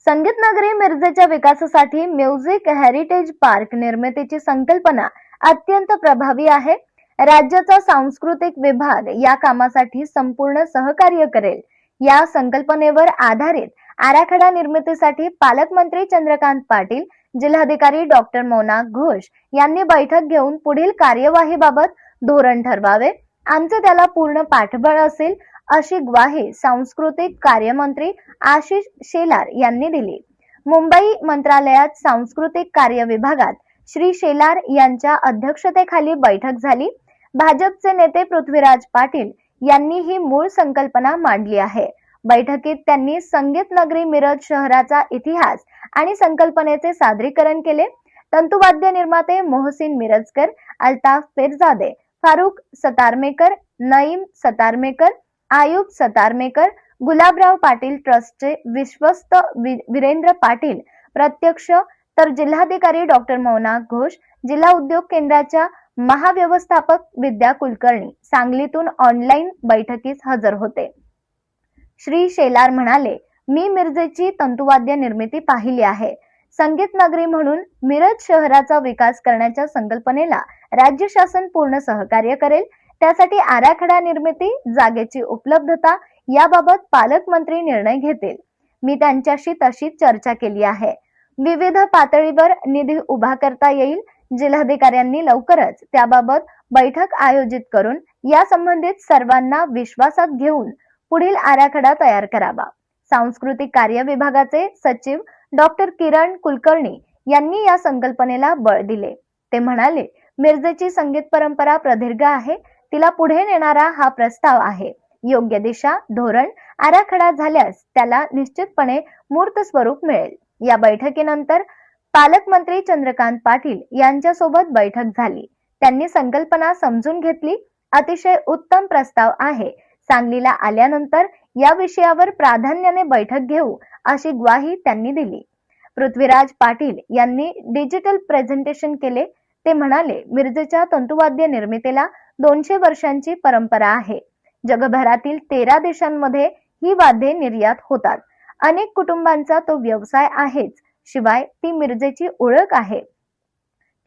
संगीतनगरी मिरजेच्या विकासासाठी music heritage park निर्मितीची संकल्पना अत्यंत प्रभावी आहे. राज्याचा सांस्कृतिक विभाग या कामासाठी संपूर्ण सहकार्य करेल. या संकल्पनेवर आधारित आराखडा निर्मितीसाठी पालकमंत्री चंद्रकांत पाटील, जिल्हाधिकारी डॉक्टर मोना घोष यांनी बैठक घेऊन पुढील कार्यवाहीबाबत धोरण ठरवावे. आमचे त्याला पूर्ण पाठबळ असेल अशी ग्वाही सांस्कृतिक कार्यमंत्री आशिष शेलार यांनी दिली. मुंबई मंत्रालयात सांस्कृतिक कार्य विभागात श्री शेलार यांच्या अध्यक्षतेखाली बैठक झाली. भाजपचे नेते पृथ्वीराज पाटील यांनी ही मूळ संकल्पना मांडली आहे. बैठकीत त्यांनी संगीत नगरी मिरज शहराचा इतिहास आणि संकल्पनेचे सादरीकरण केले. तंतुवाद्य निर्माते मोहसिन मिरजकर, अल्ताफ पिरजादे, फारुख सतारमेकर, नईम सतारमेकर, आयुब सतारमेकर, गुलाबराव पाटील ट्रस्टचे विश्वस्त वीरेंद्र पाटील प्रत्यक्ष, तर जिल्हाधिकारी डॉक्टर मोना घोष, जिल्हा उद्योग केंद्राच्या महाव्यवस्थापक विद्या कुलकर्णी सांगलीतून ऑनलाईन बैठकीस हजर होते. श्री शेलार म्हणाले, मी मिरजेची तंतुवाद्य निर्मिती पाहिली आहे. संगीत नगरी म्हणून मिरज शहराचा विकास करण्याच्या संकल्पनेला राज्य शासन पूर्ण सहकार्य करेल. त्यासाठी आराखडा निर्मिती, जागेची उपलब्धता याबाबत पालकमंत्री निर्णय घेतील. मी त्यांच्याशी तशी चर्चा केली आहे. विविध पातळीवर निधी उभा करता येईल. जिल्हाधिकाऱ्यांनी लवकरच त्याबाबत बैठक आयोजित करून या संबंधित सर्वांना विश्वासात घेऊन पुढील आराखडा तयार करावा. सांस्कृतिक कार्य विभागाचे सचिव डॉक्टर किरण कुलकर्णी यांनी या संकल्पनेला बळ दिले. ते म्हणाले, मिरजेची संगीत परंपरा प्रदीर्घ आहे. तिला पुढे नेणारा हा प्रस्ताव आहे. योग्य दिशा, धोरण, आराखडा झाल्यास त्याला निश्चितपणे मूर्त स्वरूप मिळेल. या बैठकीनंतर पालकमंत्री चंद्रकांत पाटील यांच्यासोबत बैठक झाली. त्यांनी संकल्पना समजून घेतली. अतिशय उत्तम प्रस्ताव आहे. सांगलीला आल्यानंतर या विषयावर प्राधान्याने बैठक घेऊ अशी ग्वाही त्यांनी दिली. पृथ्वीराज पाटील यांनी डिजिटल प्रेझेंटेशन केले. ते म्हणाले, मिरजेच्या तंतुवाद्य निर्मितीला 200 वर्षांची परंपरा आहे. जगभरातील 13 देशांमध्ये ही वाद्ये निर्यात होतात. अनेक कुटुंबांचा तो व्यवसाय आहेच, शिवाय ती मिरजेची ओळख आहे.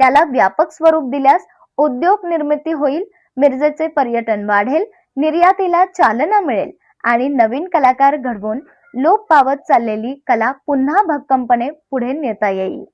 त्याला व्यापक स्वरूप दिल्यास उद्योग निर्मिती होईल, मिरजेचे पर्यटन वाढेल, निर्यातीला चालना मिळेल आणि नवीन कलाकार घडवून लोप पावत चाललेली कला पुन्हा भक्कमपणे पुढे नेता येईल.